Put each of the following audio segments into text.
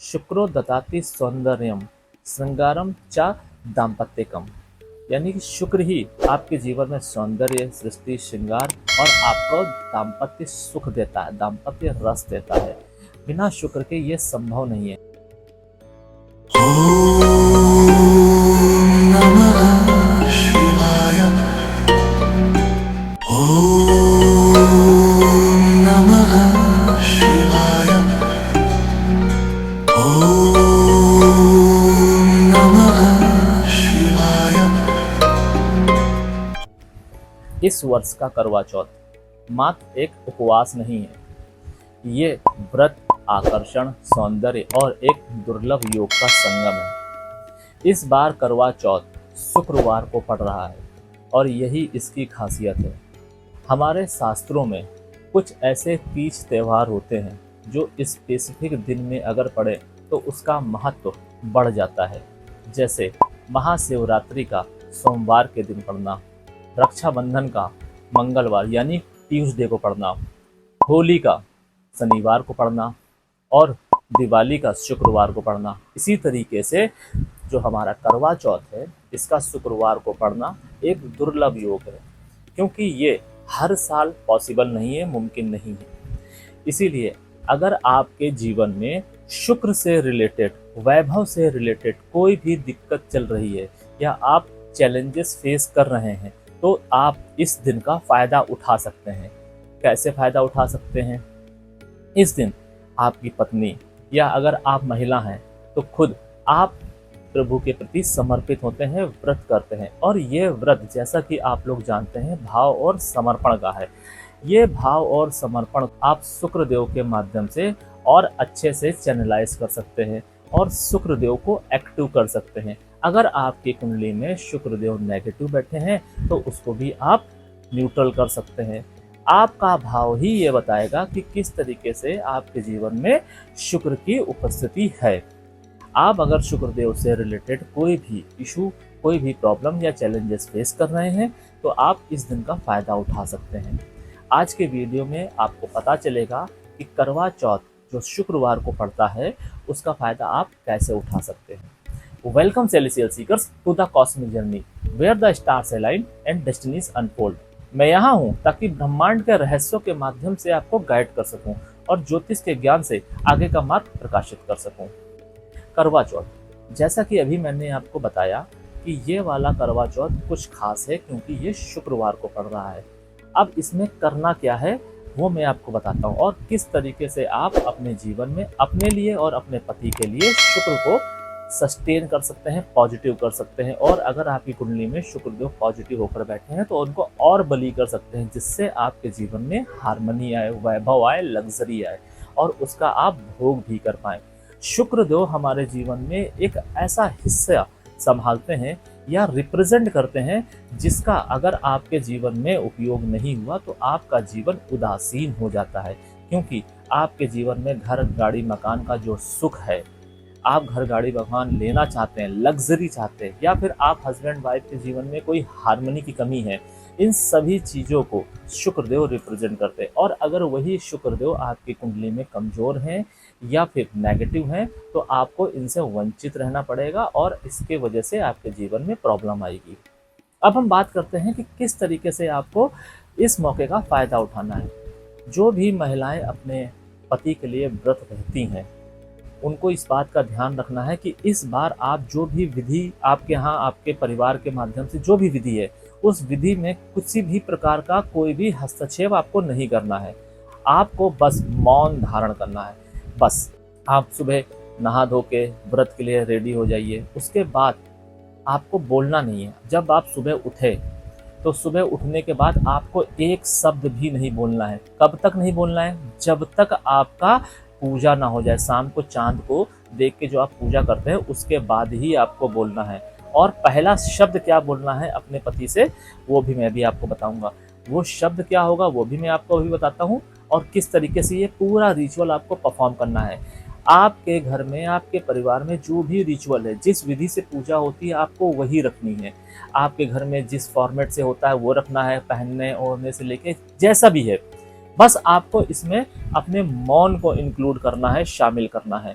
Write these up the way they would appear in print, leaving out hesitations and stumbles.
Syukuro ददाति सौंदर्यम श्रृंगारम च दाम्पत्यकम। यानी कि शुक्र ही आपके जीवन में सौंदर्य, सृष्टि, श्रृंगार और आपको दाम्पत्य सुख देता है, दाम्पत्य रस देता है। बिना शुक्र के ये संभव नहीं है। इस वर्ष का करवा चौथ मात्र एक उपवास नहीं है, ये व्रत, आकर्षण, सौंदर्य और एक दुर्लभ योग का संगम है। इस बार करवा चौथ शुक्रवार को पड़ रहा है और यही इसकी खासियत है। हमारे शास्त्रों में कुछ ऐसे तीज त्योहार होते हैं जो स्पेसिफिक दिन में अगर पड़े तो उसका महत्व बढ़ जाता है। जैसे महाशिवरात्रि का सोमवार के दिन पड़ना, रक्षाबंधन का मंगलवार यानी ट्यूसडे को पड़ना, होली का शनिवार को पड़ना और दिवाली का शुक्रवार को पड़ना। इसी तरीके से जो हमारा करवा चौथ है इसका शुक्रवार को पड़ना एक दुर्लभ योग है, क्योंकि ये हर साल पॉसिबल नहीं है, मुमकिन नहीं है। इसीलिए अगर आपके जीवन में शुक्र से रिलेटेड, वैभव से रिलेटेड कोई भी दिक्कत चल रही है या आप चैलेंजेस फेस कर रहे हैं तो आप इस दिन का फायदा उठा सकते हैं। कैसे फायदा उठा सकते हैं? इस दिन आपकी पत्नी या अगर आप महिला हैं तो खुद आप प्रभु के प्रति समर्पित होते हैं, व्रत करते हैं। और ये व्रत, जैसा कि आप लोग जानते हैं, भाव और समर्पण का है। ये भाव और समर्पण आप शुक्रदेव के माध्यम से और अच्छे से चैनलाइज कर सकते हैं और शुक्रदेव को एक्टिव कर सकते हैं। अगर आपकी कुंडली में शुक्रदेव नेगेटिव बैठे हैं तो उसको भी आप न्यूट्रल कर सकते हैं। आपका भाव ही ये बताएगा कि किस तरीके से आपके जीवन में शुक्र की उपस्थिति है। आप अगर शुक्रदेव से रिलेटेड कोई भी इशू, कोई भी प्रॉब्लम या चैलेंजेस फेस कर रहे हैं तो आप इस दिन का फायदा उठा सकते हैं। आज के वीडियो में आपको पता चलेगा कि करवा चौथ जो शुक्रवार को पड़ता है उसका फायदा आप कैसे उठा सकते हैं। Welcome celestial seekers to the cosmic journey where the stars align and destinies unfold. मैं यहाँ हूँ ताकि ब्रह्मांड के रहस्यों के माध्यम से आपको गाइड कर सकूं और ज्योतिष के ज्ञान से आगे का मार्ग प्रकाशित कर सकूं। करवा चौथ, जैसा कि अभी मैंने आपको बताया कि ये वाला करवा चौथ कुछ खास है क्योंकि ये शुक्रवार को पड़ रहा है। अब इसमें करना क्या है वो मैं आपको बताता हूँ और किस तरीके से आप अपने जीवन में अपने लिए और अपने पति के लिए शुक्र को सस्टेन कर सकते हैं, पॉजिटिव कर सकते हैं। और अगर आपकी कुंडली में शुक्रदेव पॉजिटिव होकर बैठे हैं तो उनको और बली कर सकते हैं, जिससे आपके जीवन में हार्मनी आए, वैभव आए, लग्जरी आए और उसका आप भोग भी कर पाएं। शुक्रदेव हमारे जीवन में एक ऐसा हिस्सा संभालते हैं या रिप्रेजेंट करते हैं जिसका अगर आपके जीवन में उपयोग नहीं हुआ तो आपका जीवन उदासीन हो जाता है। क्योंकि आपके जीवन में घर, गाड़ी, मकान का जो सुख है, आप घर, गाड़ी, मकान लेना चाहते हैं, लग्जरी चाहते हैं, या फिर आप हस्बैंड वाइफ के जीवन में कोई हार्मनी की कमी है, इन सभी चीज़ों को शुक्रदेव रिप्रेजेंट करते हैं। और अगर वही शुक्रदेव आपकी कुंडली में कमज़ोर हैं या फिर नेगेटिव हैं तो आपको इनसे वंचित रहना पड़ेगा और इसके वजह से आपके जीवन में प्रॉब्लम आएगी। अब हम बात करते हैं कि किस तरीके से आपको इस मौके का फ़ायदा उठाना है। जो भी महिलाएं अपने पति के लिए व्रत रहती हैं उनको इस बात का ध्यान रखना है कि इस बार आप जो भी विधि आपके यहाँ, आपके परिवार के माध्यम से जो भी विधि है, उस विधि में किसी भी प्रकार का कोई भी हस्तक्षेप आपको नहीं करना है। आपको बस मौन धारण करना है। बस आप सुबह नहा धो के व्रत के लिए रेडी हो जाइए। उसके बाद आपको बोलना नहीं है। जब आप सुबह उठे तो सुबह उठने के बाद आपको एक शब्द भी नहीं बोलना है। कब तक नहीं बोलना है? जब तक आपका पूजा ना हो जाए। शाम को चांद को देख के जो आप पूजा करते हैं उसके बाद ही आपको बोलना है। और पहला शब्द क्या बोलना है अपने पति से वो भी मैं भी आपको बताऊंगा। वो शब्द क्या होगा वो भी मैं आपको अभी बताता हूँ और किस तरीके से ये पूरा रिचुअल आपको परफॉर्म करना है। आपके घर में, आपके परिवार में जो भी रिचुअल है, जिस विधि से पूजा होती है, आपको वही रखनी है। आपके घर में जिस फॉर्मेट से होता है वो रखना है, पहनने ओढ़ने से लेके जैसा भी है। बस आपको इसमें अपने मौन को इंक्लूड करना है, शामिल करना है।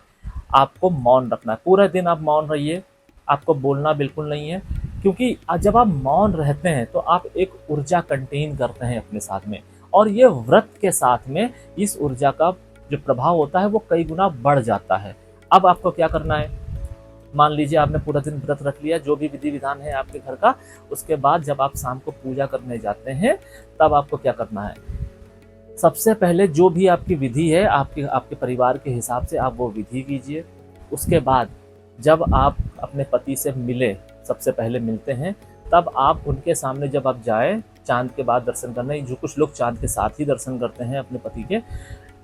आपको मौन रखना है। पूरे दिन आप मौन रहिए, आपको बोलना बिल्कुल नहीं है, क्योंकि जब आप मौन रहते हैं तो आप एक ऊर्जा कंटेन करते हैं अपने साथ में, और ये व्रत के साथ में इस ऊर्जा का जो प्रभाव होता है वो कई गुना बढ़ जाता है। अब आपको क्या करना है, मान लीजिए आपने पूरा दिन व्रत रख लिया, जो भी विधि विधान है आपके घर का, उसके बाद जब आप शाम को पूजा करने जाते हैं तब आपको क्या करना है, सबसे पहले जो भी आपकी विधि है आपके आपके परिवार के हिसाब से आप वो विधि कीजिए। उसके बाद जब आप अपने पति से मिले, सबसे पहले मिलते हैं, तब आप उनके सामने जब आप जाएं चांद के बाद दर्शन करने, जो कुछ लोग चांद के साथ ही दर्शन करते हैं अपने पति के,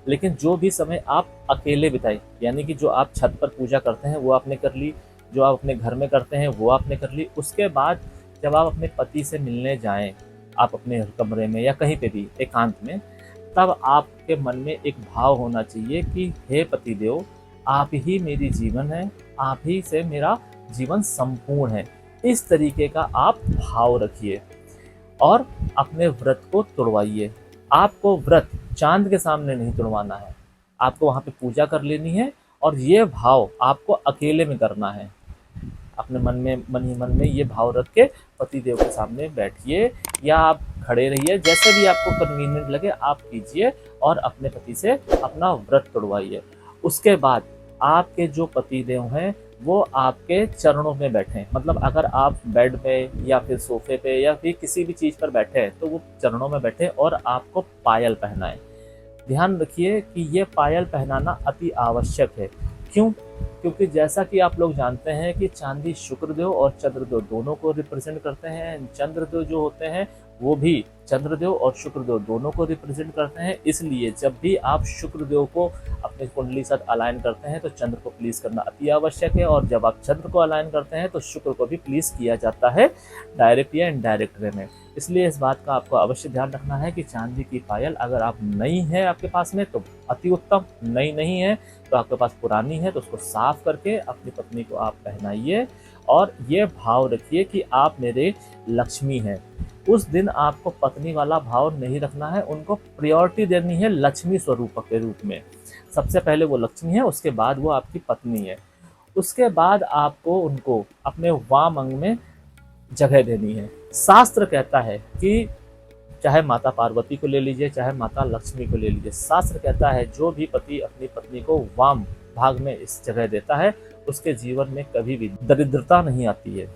लेकिन जो भी समय आप अकेले बिताए, यानी कि जो आप छत पर पूजा करते हैं वो आपने कर ली, जो आप अपने घर में करते हैं वो आपने कर ली। उसके बाद जब आप अपने पति से मिलने जाएं, आप अपने कमरे में या कहीं पे भी एकांत में, तब आपके मन में एक भाव होना चाहिए कि हे पतिदेव, आप ही मेरी जीवन है, आप ही से मेरा जीवन संपूर्ण है। इस तरीके का आप भाव रखिए और अपने व्रत को तोड़वाइए। आपको व्रत चांद के सामने नहीं तोड़वाना है, आपको वहाँ पे पूजा कर लेनी है, और ये भाव आपको अकेले में करना है। अपने मन ही मन में ये भाव रख के पति देव के सामने बैठिए, या आप खड़े रहिए, जैसे भी आपको कन्वीनियंट लगे आप कीजिए, और अपने पति से अपना व्रत तोड़वाइए। उसके बाद आपके जो पति देव हैं वो आपके चरणों में बैठें, मतलब अगर आप बेड पे या फिर सोफे पे या फिर किसी भी चीज़ पर बैठे हैं तो वो चरणों में बैठे और आपको पायल पहनाएं। ध्यान रखिए कि ये पायल पहनाना अति आवश्यक है। क्यों? क्योंकि जैसा कि आप लोग जानते हैं कि चांदी शुक्रदेव और चंद्रदेव दोनों को रिप्रेजेंट करते हैं। चंद्रदेव जो होते हैं वो भी चंद्रदेव और शुक्रदेव दोनों को रिप्रेजेंट करते हैं। इसलिए जब भी आप शुक्रदेव को अपने कुंडली साथ अलाइन करते हैं तो चंद्र को प्लीज करना अति आवश्यक है, और जब आप चंद्र को अलाइन करते हैं तो शुक्र को भी प्लीज किया जाता है, डायरेक्ट या इनडायरेक्ट वे में। इसलिए इस बात का आपको अवश्य ध्यान रखना है कि चांदी की पायल अगर आप नई है आपके पास में तो अति उत्तम, नई नहीं है तो आपके पास पुरानी है तो उसको साफ करके अपनी पत्नी को आप पहनाइए, और ये भाव रखिए कि आप मेरे लक्ष्मी हैं। उस दिन आपको पत्नी वाला भाव नहीं रखना है, उनको प्रायोरिटी देनी है लक्ष्मी स्वरूप के रूप में। सबसे पहले वो लक्ष्मी है, उसके बाद वो आपकी पत्नी है। उसके बाद आपको उनको अपने वाम अंग में जगह देनी है। शास्त्र कहता है कि चाहे माता पार्वती को ले लीजिए, चाहे माता लक्ष्मी को ले लीजिए, शास्त्र कहता है जो भी पति अपनी पत्नी को वाम भाग में इस जगह देता है उसके जीवन में कभी भी दरिद्रता नहीं आती है।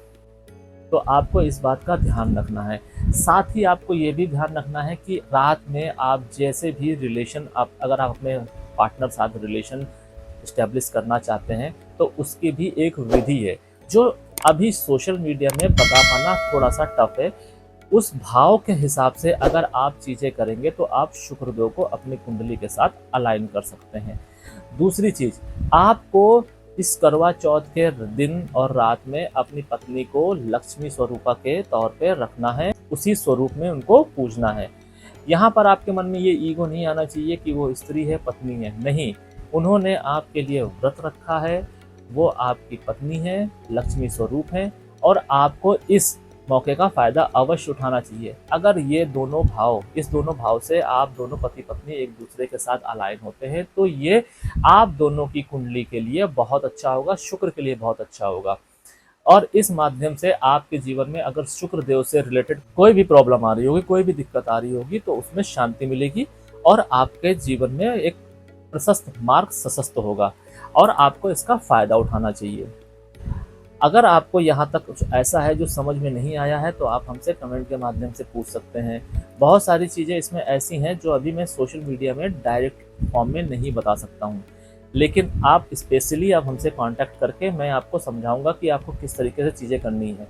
तो आपको इस बात का ध्यान रखना है। साथ ही आपको ये भी ध्यान रखना है कि रात में आप जैसे भी रिलेशन, अगर आप अपने पार्टनर साथ रिलेशन इस्टेब्लिश करना चाहते हैं तो उसकी भी एक विधि है जो अभी सोशल मीडिया में बता पाना थोड़ा सा टफ है। उस भाव के हिसाब से अगर आप चीज़ें करेंगे तो आप शुक्रदेव को अपनी कुंडली के साथ अलाइन कर सकते हैं। दूसरी चीज़, आपको इस करवा चौथ के दिन और रात में अपनी पत्नी को लक्ष्मी स्वरूपा के तौर पे रखना है, उसी स्वरूप में उनको पूजना है। यहाँ पर आपके मन में ये ईगो नहीं आना चाहिए कि वो स्त्री है, पत्नी है, नहीं, उन्होंने आपके लिए व्रत रखा है, वो आपकी पत्नी है, लक्ष्मी स्वरूप है, और आपको इस मौके का फायदा अवश्य उठाना चाहिए। अगर ये दोनों भाव, इस दोनों भाव से आप दोनों पति पत्नी एक दूसरे के साथ अलाइन होते हैं तो ये आप दोनों की कुंडली के लिए बहुत अच्छा होगा, शुक्र के लिए बहुत अच्छा होगा। और इस माध्यम से आपके जीवन में अगर शुक्र देव से रिलेटेड कोई भी प्रॉब्लम आ रही होगी, कोई भी दिक्कत आ रही होगी, तो उसमें शांति मिलेगी और आपके जीवन में एक प्रशस्त मार्ग सशस्त होगा, और आपको इसका फायदा उठाना चाहिए। अगर आपको यहाँ तक कुछ ऐसा है जो समझ में नहीं आया है तो आप हमसे कमेंट के माध्यम से पूछ सकते हैं। बहुत सारी चीज़ें इसमें ऐसी हैं जो अभी मैं सोशल मीडिया में डायरेक्ट फॉर्म में नहीं बता सकता हूँ, लेकिन आप स्पेशली आप हमसे कांटेक्ट करके मैं आपको समझाऊंगा कि आपको किस तरीके से चीज़ें करनी है।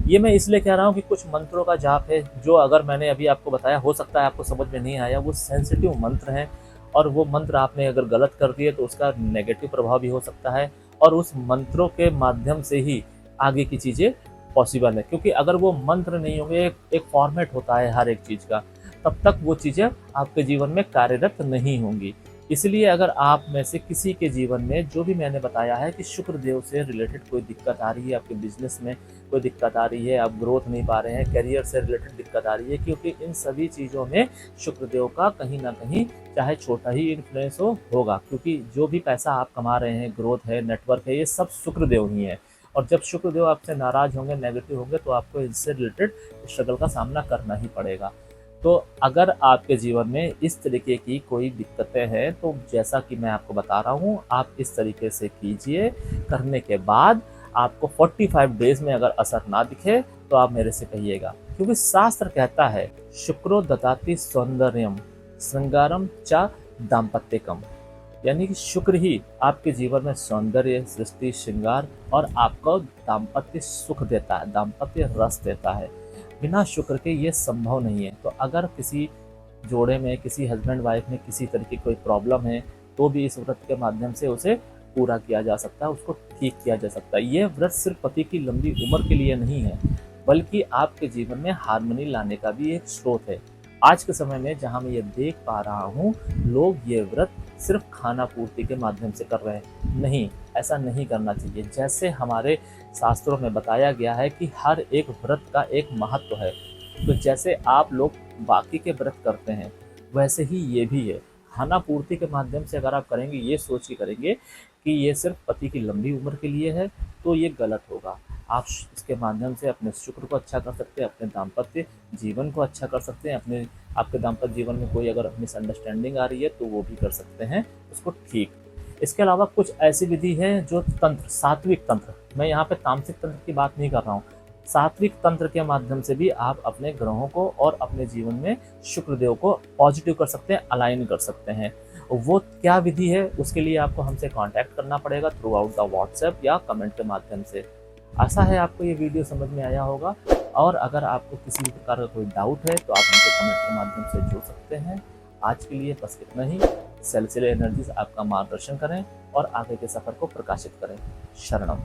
ये मैं इसलिए कह रहा हूँ कि कुछ मंत्रों का जाप है जो अगर मैंने अभी आपको बताया, हो सकता है आपको समझ में नहीं आया, वो सेंसिटिव मंत्र हैं, और वो मंत्र आपने अगर गलत कर दिए तो उसका नेगेटिव प्रभाव भी हो सकता है, और उस मंत्रों के माध्यम से ही आगे की चीज़ें पॉसिबल है। क्योंकि अगर वो मंत्र नहीं होंगे, एक फॉर्मेट होता है हर एक चीज़ का, तब तक वो चीज़ें आपके जीवन में कार्यरत नहीं होंगी। इसलिए अगर आप में से किसी के जीवन में जो भी मैंने बताया है कि शुक्र देव से रिलेटेड कोई दिक्कत आ रही है, आपके बिजनेस में कोई दिक्कत आ रही है, आप ग्रोथ नहीं पा रहे हैं, करियर से रिलेटेड दिक्कत आ रही है, क्योंकि इन सभी चीज़ों में शुक्र देव का कहीं ना कहीं चाहे छोटा ही इन्फ्लुएंस होगा, क्योंकि जो भी पैसा आप कमा रहे हैं, ग्रोथ है, नेटवर्क है, ये सब शुक्र देव ही है। और जब शुक्र देव आपसे नाराज होंगे, नेगेटिव होंगे, तो आपको इससे रिलेटेड स्ट्रगल का सामना करना ही पड़ेगा। तो अगर आपके जीवन में इस तरीके की कोई दिक्कतें हैं, तो जैसा कि मैं आपको बता रहा हूँ, आप इस तरीके से कीजिए। करने के बाद आपको 45 डेज में अगर असर ना दिखे तो आप मेरे से कहिएगा, क्योंकि शास्त्र कहता है शुक्रो ददाति सौंदर्यम श्रृंगारम च दाम्पत्यकम, यानी कि शुक्र ही आपके जीवन में सौंदर्य, सृष्टि, श्रृंगार और आपको दाम्पत्य सुख देता है, दाम्पत्य रस देता है। बिना शुक्र के ये संभव नहीं है। तो अगर किसी जोड़े में, किसी हस्बैंड वाइफ में किसी तरह की कोई प्रॉब्लम है, तो भी इस व्रत के माध्यम से उसे पूरा किया जा सकता है, उसको ठीक किया जा सकता है। ये व्रत सिर्फ पति की लंबी उम्र के लिए नहीं है, बल्कि आपके जीवन में हार्मनी लाने का भी एक स्रोत है। आज के समय में जहाँ मैं ये देख पा रहा हूँ, लोग ये व्रत सिर्फ खाना पूर्ति के माध्यम से कर रहे हैं। नहीं, ऐसा नहीं करना चाहिए। जैसे हमारे शास्त्रों में बताया गया है कि हर एक व्रत का एक महत्व है, तो जैसे आप लोग बाकी के व्रत करते हैं, वैसे ही ये भी है। खाना पूर्ति के माध्यम से अगर आप करेंगे, ये सोच के करेंगे कि ये सिर्फ पति की लंबी उम्र के लिए है, तो ये गलत होगा। आप इसके माध्यम से अपने शुक्र को अच्छा कर सकते हैं, अपने दाम्पत्य जीवन को अच्छा कर सकते हैं। आपके दाम्पत्य जीवन में कोई अगर मिसअंडरस्टैंडिंग आ रही है, तो वो भी कर सकते हैं उसको ठीक। इसके अलावा कुछ ऐसी विधि है जो तंत्र, सात्विक तंत्र, मैं यहाँ पे तामसिक तंत्र की बात नहीं कर रहा हूँ, सात्विक तंत्र के माध्यम से भी आप अपने ग्रहों को और अपने जीवन में शुक्र देव को पॉजिटिव कर सकते हैं, अलाइन कर सकते हैं। वो क्या विधि है, उसके लिए आपको हमसे कांटेक्ट करना पड़ेगा थ्रू आउट द व्हाट्सएप या कमेंट के माध्यम से। आशा है आपको ये वीडियो समझ में आया होगा, और अगर आपको किसी भी प्रकार का कोई डाउट है तो आप मुझे कमेंट के माध्यम से जुड़ सकते हैं। आज के लिए बस इतना ही। सेलेस्टियल एनर्जीज आपका मार्गदर्शन करें और आगे के सफर को प्रकाशित करें। शरणम।